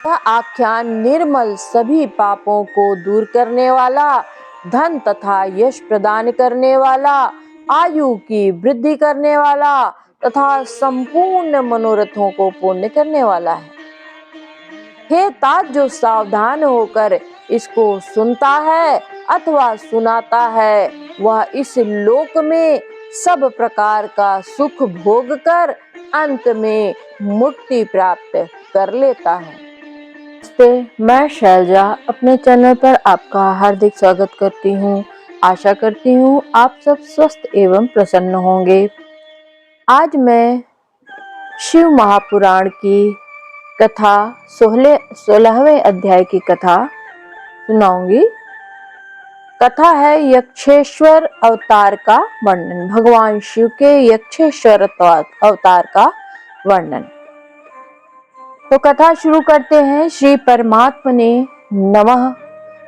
यह आख्यान निर्मल, सभी पापों को दूर करने वाला, धन तथा यश प्रदान करने वाला, आयु की वृद्धि करने वाला तथा संपूर्ण मनोरथों को पूर्ण करने वाला है। हे तात, जो सावधान होकर इसको सुनता है अथवा सुनाता है, वह इस लोक में सब प्रकार का सुख भोग कर अंत में मुक्ति प्राप्त कर लेता है। नमस्ते, मैं शैलजा अपने चैनल पर आपका हार्दिक स्वागत करती हूँ। आशा करती हूँ आप सब स्वस्थ एवं प्रसन्न होंगे। आज मैं शिव महापुराण की कथा 16वें अध्याय की कथा सुनाऊंगी। कथा है यक्षेश्वर अवतार का वर्णन, भगवान शिव के यक्षेश्वर अवतार का वर्णन। तो कथा शुरू करते हैं। श्री परमात्मने नमः।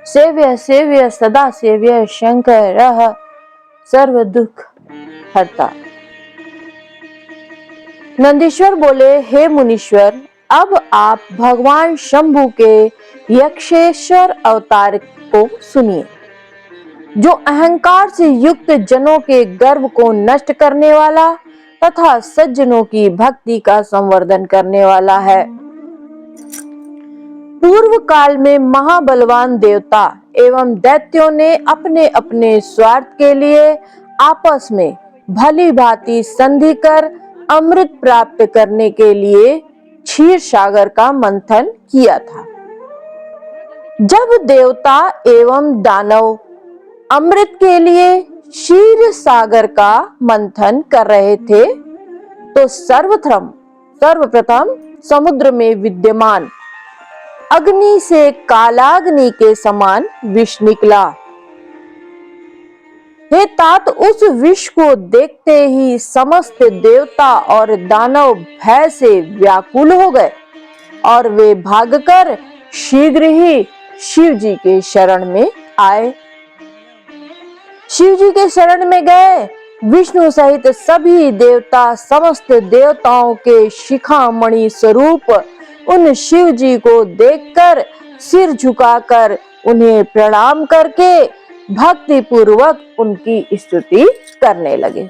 सेव्य सेव्य सदा सेव्य शंकर सर्व दुख हरता। नंदीश्वर बोले, हे मुनीश्वर, अब आप भगवान शंभु के यक्षेश्वर अवतार को सुनिए, जो अहंकार से युक्त जनों के गर्व को नष्ट करने वाला तथा सज्जनों की भक्ति का संवर्धन करने वाला है। पूर्व काल में महाबलवान देवता एवं दैत्यों ने अपने अपने स्वार्थ के लिए आपस में भली भांति संधि कर अमृत प्राप्त करने के लिए क्षीर सागर का मंथन किया था। जब देवता एवं दानव अमृत के लिए क्षीर सागर का मंथन कर रहे थे, तो सर्वप्रथम समुद्र में विद्यमान अग्नि से कालाग्नि के समान विष निकला। हे तात, उस विष को देखते ही समस्त देवता और दानव भय से व्याकुल हो गए और वे भागकर शीघ्र ही शिव जी के शरण में आए। शिव जी के शरण में गए। विष्णु सहित सभी देवता समस्त देवताओं के शिखामणि स्वरूप उन शिव जी को देखकर सिर झुकाकर उन्हें प्रणाम करके भक्ति पूर्वक उनकी स्तुति करने लगे।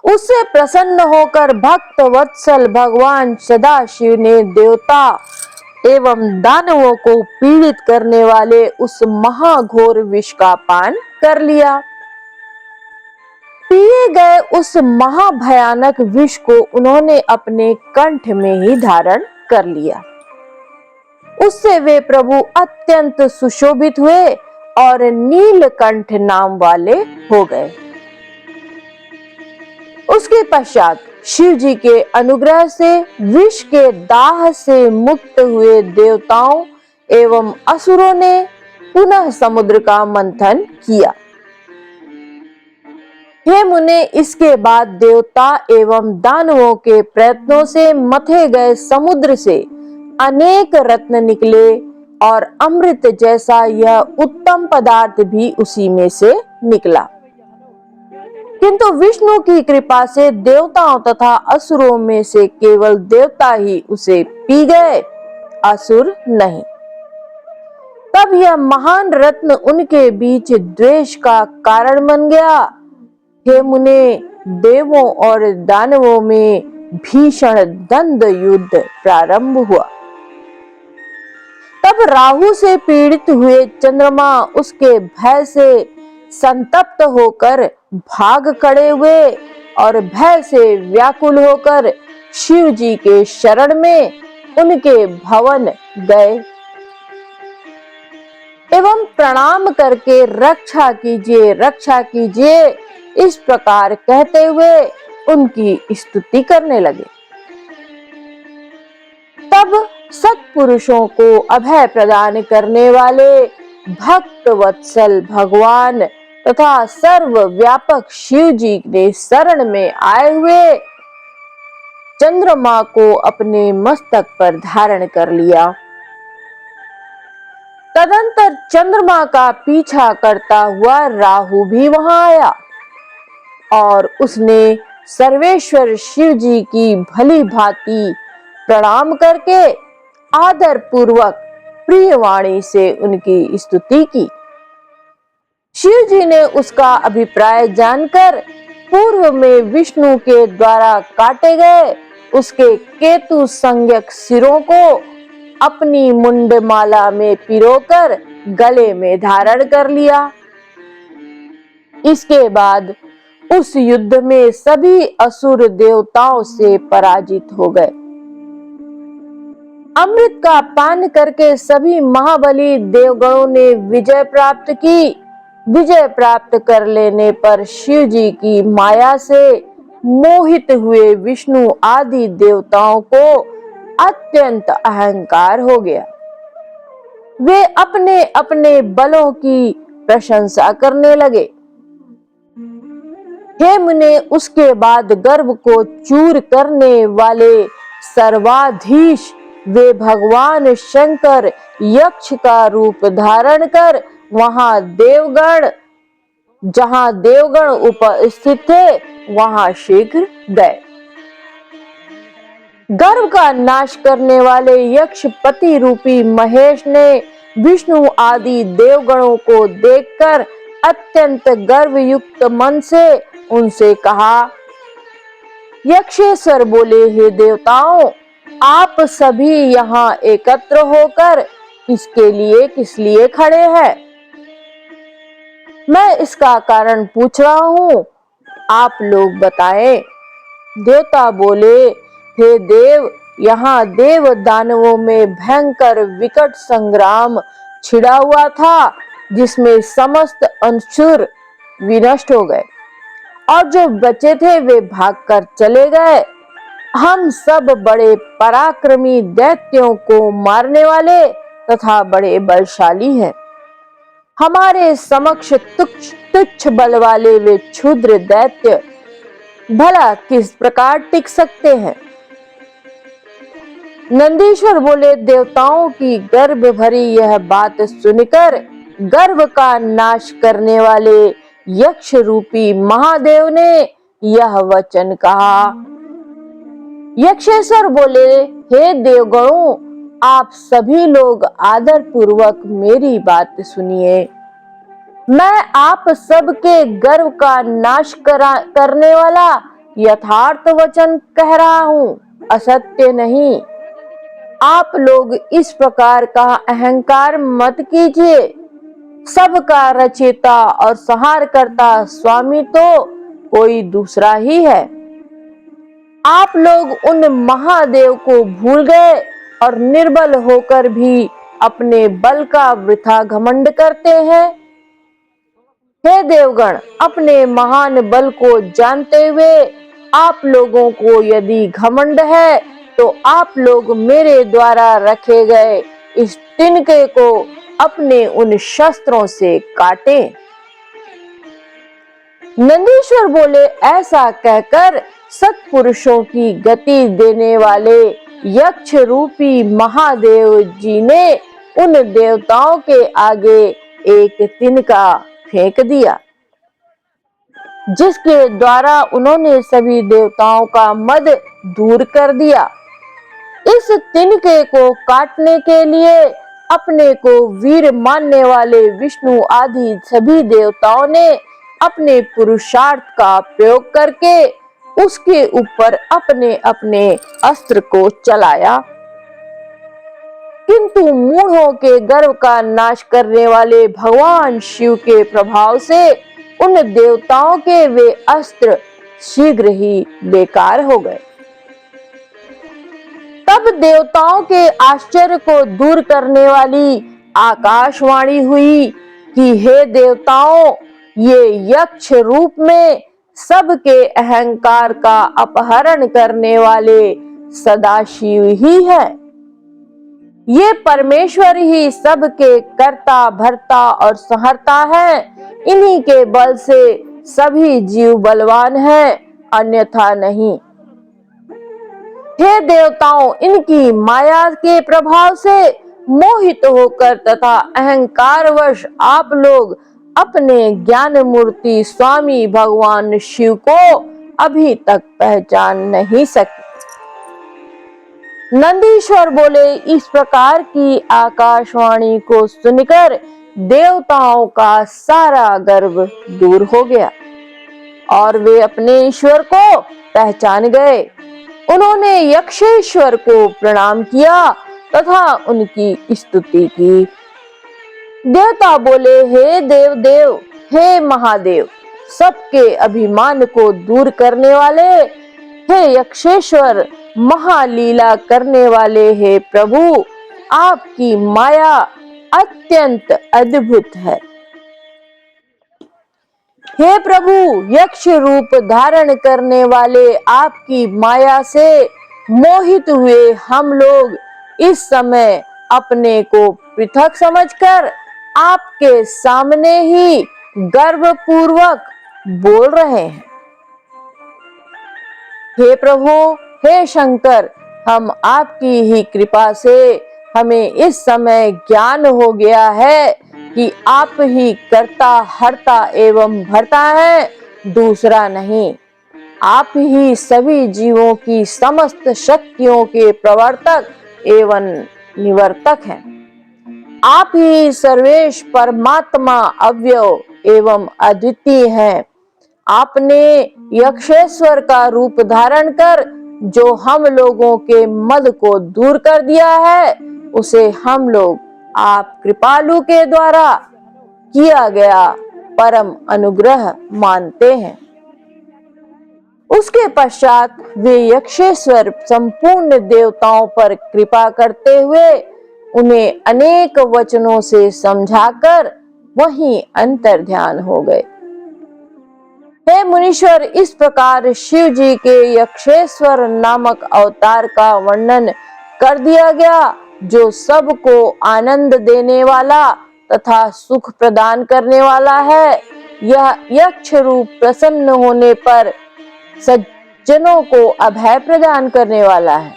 उससे प्रसन्न होकर भक्त वत्सल भगवान सदाशिव ने देवता एवं दानवों को पीड़ित करने वाले उस महाघोर विष का पान कर लिया। पिए गए उस महाभयानक विष को उन्होंने अपने कंठ में ही धारण कर लिया। उससे वे प्रभु अत्यंत सुशोभित हुए और नीलकंठ नाम वाले हो गए। उसके पश्चात शिव जी के अनुग्रह से विष के दाह से मुक्त हुए देवताओं एवं असुरों ने पुनः समुद्र का मंथन किया। हे मुने, इसके बाद देवता एवं दानवों के प्रयत्नों से मथे गए समुद्र से अनेक रत्न निकले और अमृत जैसा यह उत्तम पदार्थ भी उसी में से निकला। किंतु विष्णु की कृपा से देवताओं तथा असुरों में से केवल देवता ही उसे पी गए, असुर नहीं। तब यह महान रत्न उनके बीच द्वेष का कारण बन गया। हे मुने, देवों और दानवों में भीषण द्वंद्व युद्ध प्रारंभ हुआ। तब राहु से पीड़ित हुए चंद्रमा उसके भय से संतप्त होकर भाग खड़े हुए और भय से व्याकुल होकर शिव जी के शरण में उनके भवन गए एवं प्रणाम करके रक्षा कीजिए, रक्षा कीजिए, इस प्रकार कहते हुए उनकी स्तुति करने लगे। तब सत्पुरुषों को अभय प्रदान करने वाले भक्त वत्सल भगवान तथा सर्व व्यापक शिव जी ने शरण में आए हुए चंद्रमा को अपने मस्तक पर धारण कर लिया। तदंतर चंद्रमा का पीछा करता हुआ राहु भी वहां आया और उसने सर्वेश्वर शिव जी की भली भांति प्रणाम करके आदर पूर्वक प्रिय वाणी से उनकी स्तुति की। शिव जी ने उसका अभिप्राय जानकर पूर्व में विष्णु के द्वारा काटे गए उसके केतु संज्ञक सिरों को अपनी मुंडमाला में पिरोकर गले में धारण कर लिया। इसके बाद उस युद्ध में सभी असुर देवताओं से पराजित हो गए। अमृत का पान करके सभी महाबली देवगणों ने विजय प्राप्त की। विजय प्राप्त कर लेने पर शिव जी की माया से मोहित हुए विष्णु आदि देवताओं को अत्यंत अहंकार हो गया। वे अपने अपने बलों की प्रशंसा करने लगे। हेम ने उसके बाद गर्भ को चूर करने वाले सर्वाधीश वे भगवान शंकर यक्ष का रूप धारण कर जहां देवगण उपस्थित थे वहां शीघ्र गए। गर्भ का नाश करने वाले यक्ष पति रूपी महेश ने विष्णु आदि देवगणों को देखकर अत्यंत गर्वयुक्त मन से उनसे कहा। यक्षेश्वर बोले, हे देवताओं, आप सभी यहाँ एकत्र होकर इसके लिए किस लिए खड़े हैं? मैं इसका कारण पूछ रहा हूँ, आप लोग बताएं। देवता बोले, हे देव, यहाँ देव दानवों में भयंकर विकट संग्राम छिड़ा हुआ था, जिसमें समस्त असुर विनष्ट हो गए और जो बचे थे वे भागकर चले गए। हम सब बड़े पराक्रमी दैत्यों को मारने वाले तथा बड़े बलशाली हैं। हमारे समक्ष तुच्छ बल वाले वे क्षुद्र दैत्य भला किस प्रकार टिक सकते हैं? नंदीश्वर बोले, देवताओं की गर्भ भरी यह बात सुनकर गर्भ का नाश करने वाले यक्ष रूपी महादेव ने यह वचन कहा। यक्षेश्वर बोले, हे देवगणों, आप सभी लोग आदर पूर्वक मेरी बात सुनिए। मैं आप सबके गर्व का नाश करने वाला यथार्थ वचन कह रहा हूँ, असत्य नहीं। आप लोग इस प्रकार का अहंकार मत कीजिए। सबका रचयिता और संहार करता स्वामी तो कोई दूसरा ही है। आप लोग उन महादेव को भूल गए और निर्बल होकर भी अपने बल का वृथा घमंड करते हैं। हे देवगण, अपने महान बल को जानते हुए आप लोगों को यदि घमंड है तो आप लोग मेरे द्वारा रखे गए इस तिनके को अपने उन शस्त्रों से काटें। नंदीश्वर बोले, ऐसा कहकर सत्पुरुषों की गति देने वाले यक्ष रूपी महादेव जी ने उन देवताओं के आगे एक तिनका फेंक दिया, जिसके द्वारा उन्होंने सभी देवताओं का मद दूर कर दिया। इस तिनके को काटने के लिए अपने को वीर मानने वाले विष्णु आदि सभी देवताओं ने अपने पुरुषार्थ का प्रयोग करके उसके ऊपर अपने अपने अस्त्र को चलाया, किंतु मूढ़ों के गर्व का नाश करने वाले भगवान शिव के प्रभाव से उन देवताओं के वे अस्त्र शीघ्र ही बेकार हो गए। तब देवताओं के आश्चर्य को दूर करने वाली आकाशवाणी हुई कि हे देवताओं, ये यक्ष रूप में सबके अहंकार का अपहरण करने वाले सदाशिव ही है। ये परमेश्वर ही सबके कर्ता भर्ता और संहर्ता है। इन्हीं के बल से सभी जीव बलवान हैं, अन्यथा नहीं। हे देवताओं, इनकी माया के प्रभाव से मोहित होकर तथा अहंकारवश आप लोग अपने ज्ञान मूर्ति स्वामी भगवान शिव को अभी तक पहचान नहीं सके। नंदीश्वर बोले, इस प्रकार की आकाशवाणी को सुनकर देवताओं का सारा गर्व दूर हो गया और वे अपने ईश्वर को पहचान गए। उन्होंने यक्षेश्वर को प्रणाम किया तथा उनकी स्तुति की। देवता बोले, हे देव देव, हे महादेव, सबके अभिमान को दूर करने वाले, हे यक्षेश्वर, महालीला करने वाले, हे प्रभु, आपकी माया अत्यंत अद्भुत है। हे प्रभु, यक्ष रूप धारण करने वाले आपकी माया से मोहित हुए हम लोग इस समय अपने को पृथक समझकर आपके सामने ही गर्वपूर्वक बोल रहे हैं। हे प्रभु, हे शंकर, हम आपकी ही कृपा से हमें इस समय ज्ञान हो गया है कि आप ही कर्ता हर्ता एवं भरता है, दूसरा नहीं। आप ही सभी जीवों की समस्त शक्तियों के प्रवर्तक एवं निवर्तक हैं। आप ही सर्वेश परमात्मा अव्यय एवं अद्वितीय हैं। आपने यक्षेश्वर का रूप धारण कर जो हम लोगों के मद को दूर कर दिया है, उसे हम लोग आप कृपालु के द्वारा किया गया परम अनुग्रह मानते हैं। उसके पश्चात वे यक्षेश्वर संपूर्ण देवताओं पर कृपा करते हुए उन्हें अनेक वचनों से समझाकर वहीं अंतर्ध्यान हो गए। हे मुनीश्वर, इस प्रकार शिव जी के यक्षेश्वर नामक अवतार का वर्णन कर दिया गया, जो सबको आनंद देने वाला तथा सुख प्रदान करने वाला है। यह यक्ष रूप प्रसन्न होने पर सज्जनों को अभय प्रदान करने वाला है।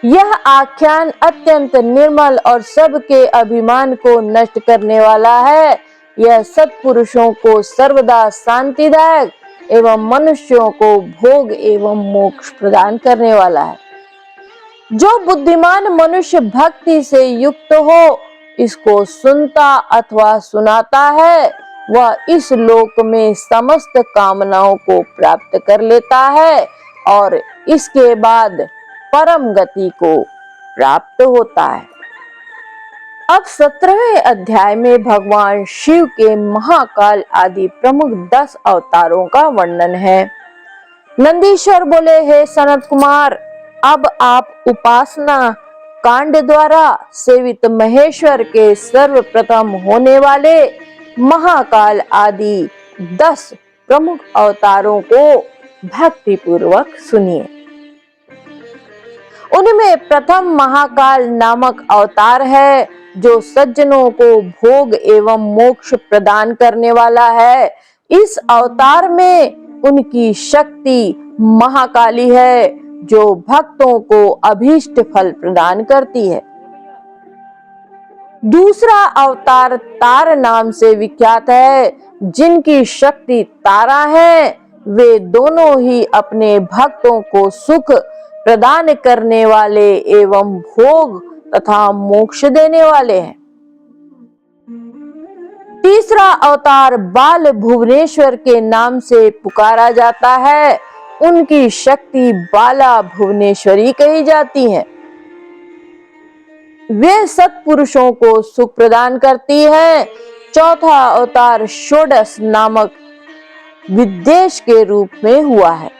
यह आख्यान अत्यंत निर्मल और सबके अभिमान को नष्ट करने वाला है। यह सत्पुरुषों को सर्वदा शांतिदायक एवं मनुष्यों को भोग एवं मोक्ष प्रदान करने वाला है। जो बुद्धिमान मनुष्य भक्ति से युक्त हो इसको सुनता अथवा सुनाता है, वह इस लोक में समस्त कामनाओं को प्राप्त कर लेता है और इसके बाद परम गति को प्राप्त होता है। अब 17वें अध्याय में भगवान शिव के महाकाल आदि प्रमुख 10 अवतारों का वर्णन है। नंदीश्वर बोले, हे सनत कुमार, अब आप उपासना कांड द्वारा सेवित महेश्वर के सर्वप्रथम होने वाले महाकाल आदि 10 प्रमुख अवतारों को भक्ति पूर्वक सुनिए। उनमें प्रथम महाकाल नामक अवतार है, जो सज्जनों को भोग एवं मोक्ष प्रदान करने वाला है। इस अवतार में उनकी शक्ति महाकाली है, जो भक्तों को अभीष्ट फल प्रदान करती है। दूसरा अवतार तार नाम से विख्यात है, जिनकी शक्ति तारा है। वे दोनों ही अपने भक्तों को सुख प्रदान करने वाले एवं भोग तथा मोक्ष देने वाले हैं। तीसरा अवतार बाल भुवनेश्वर के नाम से पुकारा जाता है। उनकी शक्ति बाला भुवनेश्वरी कही जाती है। वे सत्पुरुषों को सुख प्रदान करती है। चौथा अवतार षोडश नामक विद्वेश के रूप में हुआ है।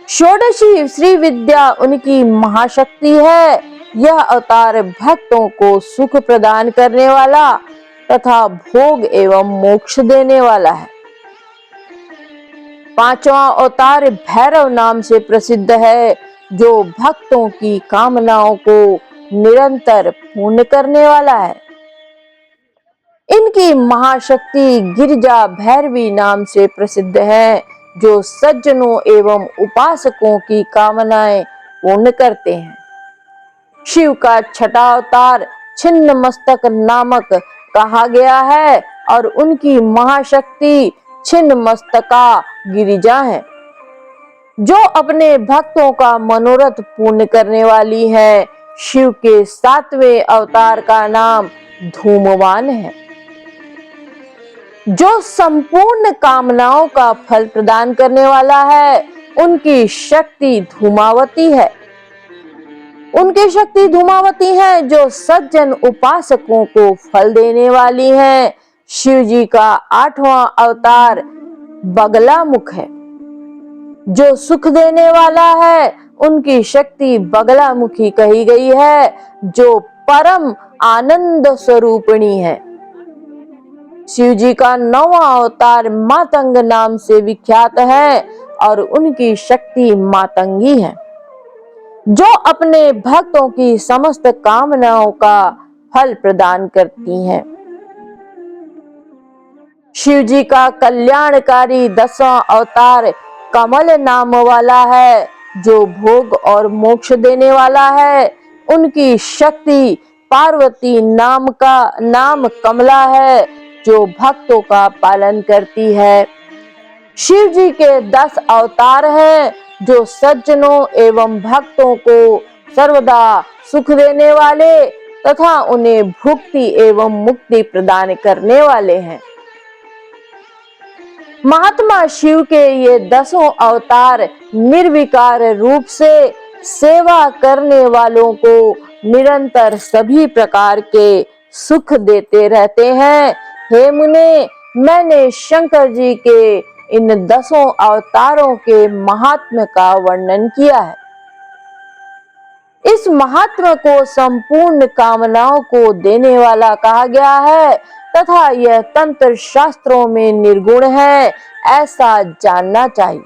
षोडशी श्री विद्या उनकी महाशक्ति है। यह अवतार भक्तों को सुख प्रदान करने वाला तथा भोग एवं मोक्ष देने वाला है। पांचवा अवतार भैरव नाम से प्रसिद्ध है, जो भक्तों की कामनाओं को निरंतर पूर्ण करने वाला है। इनकी महाशक्ति गिरिजा भैरवी नाम से प्रसिद्ध है, जो सज्जनों एवं उपासकों की कामनाएं पूर्ण करते हैं। शिव का छठा अवतार छिन्न मस्तक नामक कहा गया है और उनकी महाशक्ति छिन्न मस्तका गिरिजा है। जो अपने भक्तों का मनोरथ पूर्ण करने वाली है। शिव के 7वें अवतार का नाम धूमवान है। जो संपूर्ण कामनाओं का फल प्रदान करने वाला है, उनकी शक्ति धूमावती है। उनकी शक्ति धूमावती है जो सज्जन उपासकों को फल देने वाली है। शिव जी का 8वां अवतार बगलामुख है। जो सुख देने वाला है, उनकी शक्ति बगलामुखी कही गई है, जो परम आनंद स्वरूपिणी है। शिव जी का 9वां अवतार मातंग नाम से विख्यात है और उनकी शक्ति मातंगी है, जो अपने भक्तों की समस्त कामनाओं का फल प्रदान करती हैं। शिव जी का कल्याणकारी 10वां अवतार कमल नाम वाला है, जो भोग और मोक्ष देने वाला है। उनकी शक्ति पार्वती नाम कमला है, जो भक्तों का पालन करती है। शिव जी के 10 अवतार हैं, जो सज्जनों एवं भक्तों को सर्वदा सुख देने वाले तथा उन्हें भुक्ति एवं मुक्ति प्रदान करने वाले हैं। महात्मा शिव के ये 10 अवतार निर्विकार रूप से सेवा करने वालों को निरंतर सभी प्रकार के सुख देते रहते हैं। हे मुने, मैंने शंकर जी के इन 10 अवतारों के महात्म्य का वर्णन किया है। इस महात्म्य को संपूर्ण कामनाओं को देने वाला कहा गया है तथा यह तंत्र शास्त्रों में निर्गुण है, ऐसा जानना चाहिए।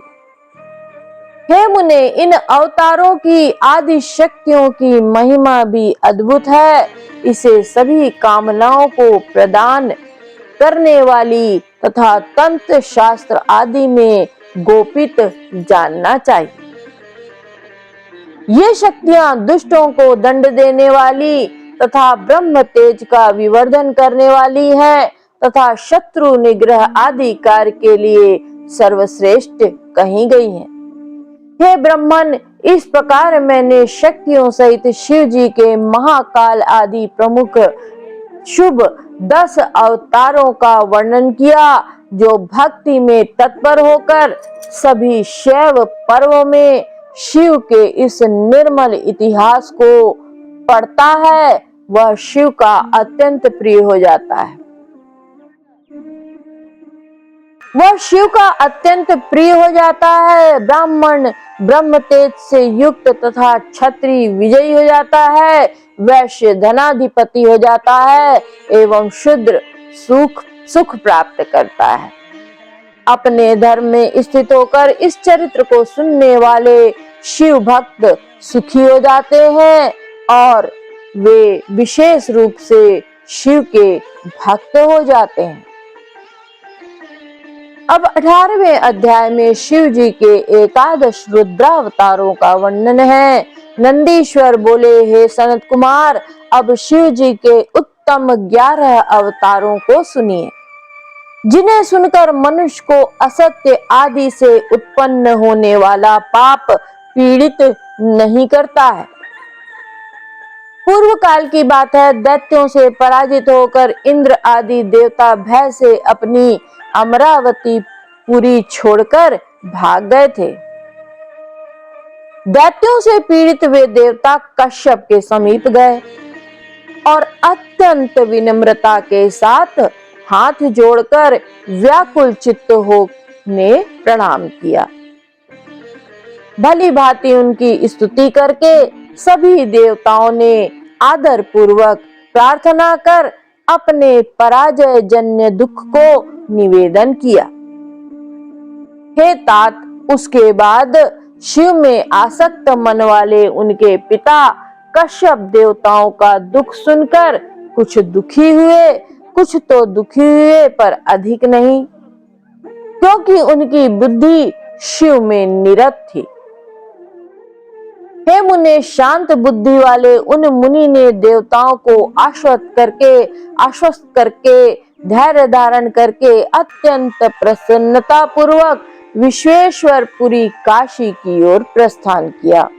हे मुने, इन अवतारों की आदि शक्तियों की महिमा भी अद्भुत है। इसे सभी कामनाओं को प्रदान करने वाली तथा तंत्र शास्त्र आदि में गोपित जानना चाहिए। ये शक्तियां दुष्टों को दंड देने वाली तथा ब्रह्म तेज का विवर्धन करने वाली है तथा शत्रु निग्रह आदि कार्य के लिए सर्वश्रेष्ठ कही गई हैं। हे ब्रह्मन, इस प्रकार मैंने शक्तियों सहित शिव जी के महाकाल आदि प्रमुख शुभ 10 अवतारों का वर्णन किया, जो भक्ति में तत्पर होकर सभी शैव पर्वों में शिव के इस निर्मल इतिहास को पढ़ता है, वह शिव का अत्यंत प्रिय हो जाता है। वह शिव का अत्यंत प्रिय हो जाता है। ब्राह्मण ब्रह्म तेज से युक्त तथा क्षत्रिय विजयी हो जाता है, वैश्य धनाधिपति हो जाता है एवं शूद्र सुख प्राप्त करता है। अपने धर्म में स्थित होकर इस चरित्र को सुनने वाले शिव भक्त सुखी हो जाते हैं और वे विशेष रूप से शिव के भक्त हो जाते हैं। अब 18वें अध्याय में शिव जी के 11 रुद्रावतारों का वर्णन है। नंदीश्वर बोले, हे सनत कुमार, अब शिव जी के उत्तम 11 अवतारों को सुनिए, जिन्हें सुनकर मनुष्य को असत्य आदि से उत्पन्न होने वाला पाप पीड़ित नहीं करता है। पूर्व काल की बात है, दैत्यों से पराजित होकर इंद्र आदि देवता भय से अपनी अमरावती पुरी छोड़कर भाग गए थे। दैत्यों से पीड़ित वे देवता कश्यप के समीप गए और अत्यंत विनम्रता के साथ हाथ जोड़कर व्याकुल चित्त होने प्रणाम किया। भली भांति उनकी स्तुति करके सभी देवताओं ने आदर पूर्वक प्रार्थना कर अपने पराजय जन्य दुख को निवेदन किया। हे तात, उसके बाद शिव में आसक्त मन वाले उनके पिता कश्यप देवताओं का दुख सुनकर कुछ दुखी हुए, कुछ तो दुखी हुए पर अधिक नहीं, क्योंकि उनकी बुद्धि शिव में निरत थी। हे मुने, शांत बुद्धि वाले उन मुनि ने देवताओं को आश्वस्त करके धैर्य धारण करके अत्यंत प्रसन्नता पूर्वक विश्वेश्वरपुरी काशी की ओर प्रस्थान किया।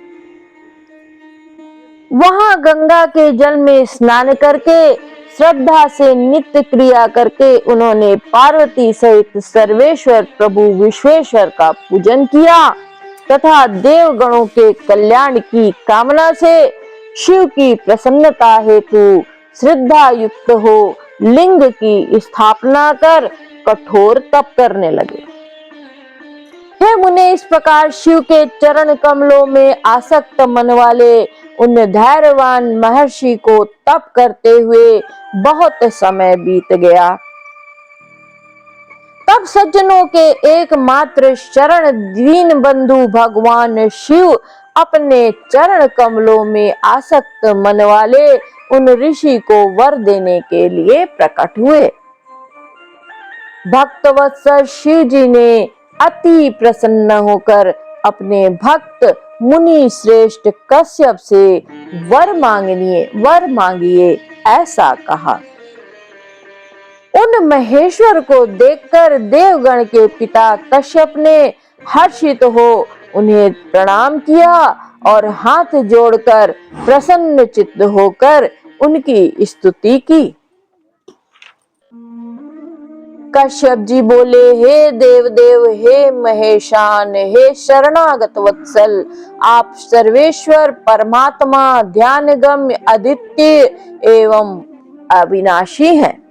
वहां गंगा के जल में स्नान करके श्रद्धा से नित्य क्रिया करके उन्होंने पार्वती सहित सर्वेश्वर प्रभु विश्वेश्वर का पूजन किया तथा देवगणों के कल्याण की कामना से शिव की प्रसन्नता हेतु श्रद्धा युक्त हो लिंग की स्थापना कर कठोर तप करने लगे। हे मुने, इस प्रकार शिव के चरण कमलों में आसक्त मन वाले उन धैर्यवान महर्षि को तप करते हुए बहुत समय बीत गया। तब सज्जनों के एकमात्र शरण दीन बंधु भगवान शिव अपने चरण कमलों में आसक्त मन वाले उन ऋषि को वर देने के लिए प्रकट हुए। भक्तवत्सल शिव जी ने अति प्रसन्न होकर अपने भक्त मुनि श्रेष्ठ कश्यप से वर मांगिए ऐसा कहा। उन महेश्वर को देखकर देवगण के पिता कश्यप ने हर्षित हो उन्हें प्रणाम किया और हाथ जोड़कर प्रसन्न चित्त होकर उनकी स्तुति की। कश्यप जी बोले, हे देवदेव, हे महेशान, हे शरणागत वत्सल, आप सर्वेश्वर परमात्मा ध्यानगम्य अद्वितीय एवं अविनाशी हैं।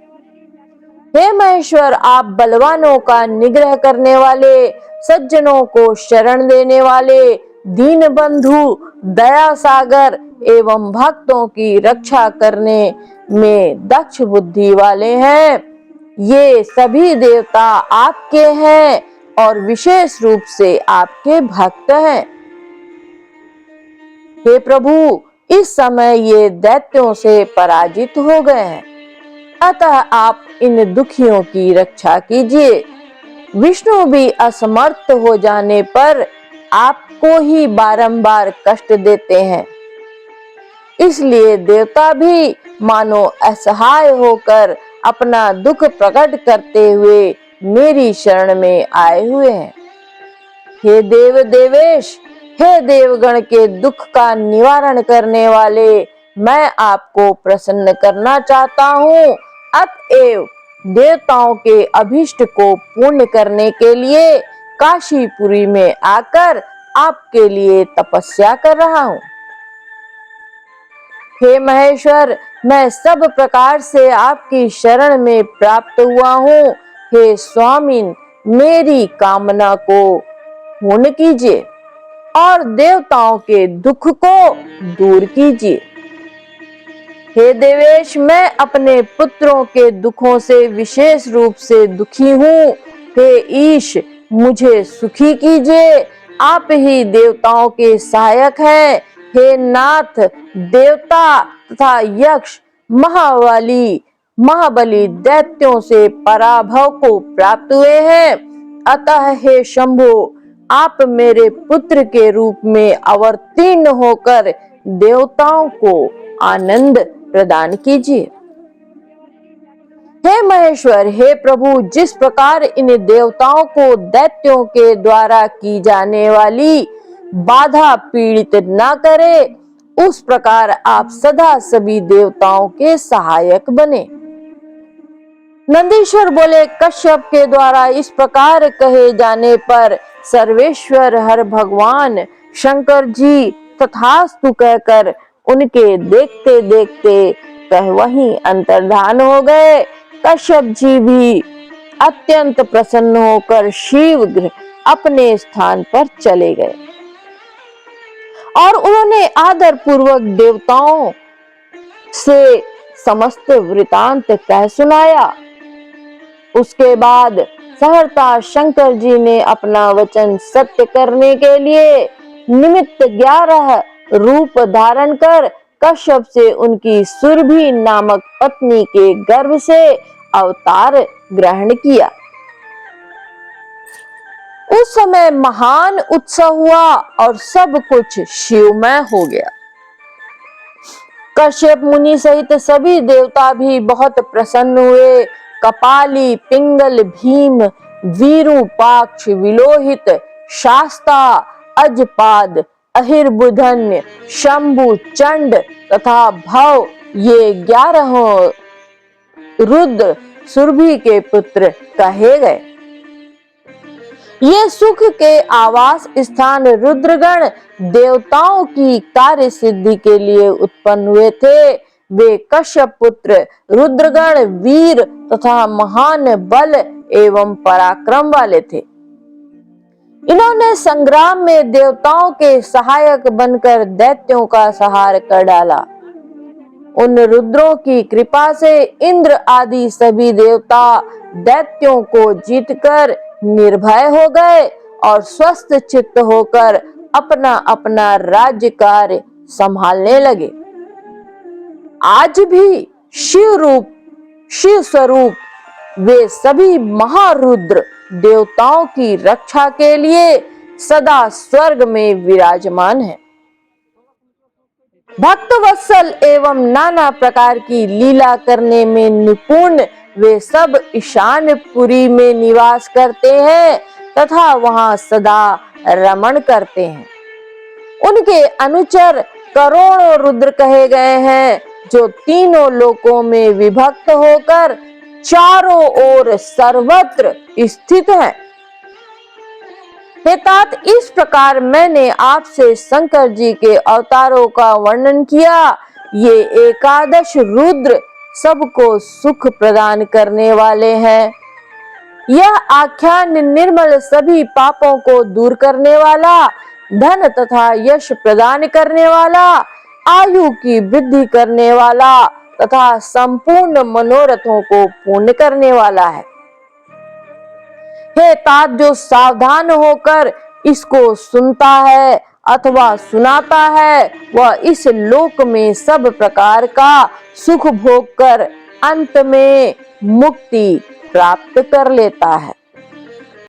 हे महेश्वर, आप बलवानों का निग्रह करने वाले, सज्जनों को शरण देने वाले, दीन बंधु, दया सागर एवं भक्तों की रक्षा करने में दक्ष बुद्धि वाले हैं। ये सभी देवता आपके हैं और विशेष रूप से आपके भक्त हैं। हे प्रभु, इस समय ये दैत्यों से पराजित हो गए हैं, अतः आप इन दुखियों की रक्षा कीजिए। विष्णु भी असमर्थ हो जाने पर आपको ही बारंबार कष्ट देते हैं, इसलिए देवता भी मानो असहाय होकर अपना दुख प्रकट करते हुए मेरी शरण में आए हुए हैं। हे देव देवेश, हे देवगण के दुख का निवारण करने वाले, मैं आपको प्रसन्न करना चाहता हूँ। अतएव देवताओं के अभिष्ट को पूर्ण करने के लिए काशीपुरी में आकर आपके लिए तपस्या कर रहा हूँ। हे महेश्वर, मैं सब प्रकार से आपकी शरण में प्राप्त हुआ हूँ। हे स्वामिन, मेरी कामना को पूर्ण कीजिए और देवताओं के दुख को दूर कीजिए। हे देवेश, मैं अपने पुत्रों के दुखों से विशेष रूप से दुखी हूँ। हे ईश, मुझे सुखी कीजिए, आप ही देवताओं के सहायक हैं। हे नाथ, देवता तथा यक्ष महाबली दैत्यों से पराभव को प्राप्त हुए हैं, अतः हे शंभो, आप मेरे पुत्र के रूप में अवतीर्ण होकर देवताओं को आनंद प्रदान कीजिए। हे महेश्वर, हे प्रभु, जिस प्रकार इन देवताओं को दैत्यों के द्वारा की जाने वाली बाधा पीड़ित न करे, उस प्रकार आप सदा सभी देवताओं के सहायक बने। नंदीश्वर बोले, कश्यप के द्वारा इस प्रकार कहे जाने पर सर्वेश्वर हर भगवान शंकर जी तथास्तु कहकर उनके देखते देखते कह वहीं अंतर्धान हो गए। कश्यप जी भी अत्यंत प्रसन्न होकर शीघ्र अपने स्थान पर चले गए और उन्होंने आदर पूर्वक देवताओं से समस्त वृतांत कह सुनाया। उसके बाद सहर्ता शंकर जी ने अपना वचन सत्य करने के लिए निमित्त 11 रूप धारण कर कश्यप से उनकी सुरभि नामक पत्नी के गर्भ से अवतार ग्रहण किया। उस समय महान उत्सव हुआ और सब कुछ शिवमय हो गया। कश्यप मुनि सहित सभी देवता भी बहुत प्रसन्न हुए। कपाली, पिंगल, भीम, वीरूपाक्ष, विलोहित, शास्ता, अजपाद, अहिर्बुधन्य, शंभु, चंड तथा भव ये 11 रुद्र सुरभि के पुत्र कहे गए। ये सुख के आवास स्थान रुद्रगण देवताओं की कार्य सिद्धि के लिए उत्पन्न हुए थे। वे कश्यप पुत्र रुद्रगण वीर तथा महान बल एवं पराक्रम वाले थे। इन्होंने संग्राम में देवताओं के सहायक बनकर दैत्यों का संहार कर डाला। उन रुद्रों की कृपा से इंद्र आदि सभी देवता दैत्यों को जीतकर निर्भय हो गए और स्वस्थ चित्त होकर अपना अपना राज्य कार्य संभालने लगे। आज भी शिव स्वरूप वे सभी महारुद्र देवताओं की रक्षा के लिए सदा स्वर्ग में विराजमान हैं। भक्त वत्सल एवं नाना प्रकार की लीला करने में निपुण वे सब ईशानपुरी में निवास करते हैं तथा वहां सदा रमण करते हैं। उनके अनुचर करोड़ों रुद्र कहे गए हैं, जो तीनों लोकों में विभक्त होकर चारों ओर सर्वत्र स्थित हैं। हे तात, इस प्रकार मैंने आपसे शंकर जी के अवतारों का वर्णन किया। ये 11 रुद्र सबको सुख प्रदान करने वाले हैं। यह आख्यान निर्मल सभी पापों को दूर करने वाला, धन तथा यश प्रदान करने वाला, आयु की वृद्धि करने वाला तथा संपूर्ण मनोरथों को पूर्ण करने वाला है। हे तात, जो सावधान होकर इसको सुनता है अथवा सुनाता है, वह इस लोक में सब प्रकार का सुख भोग कर अंत में मुक्ति प्राप्त कर लेता है।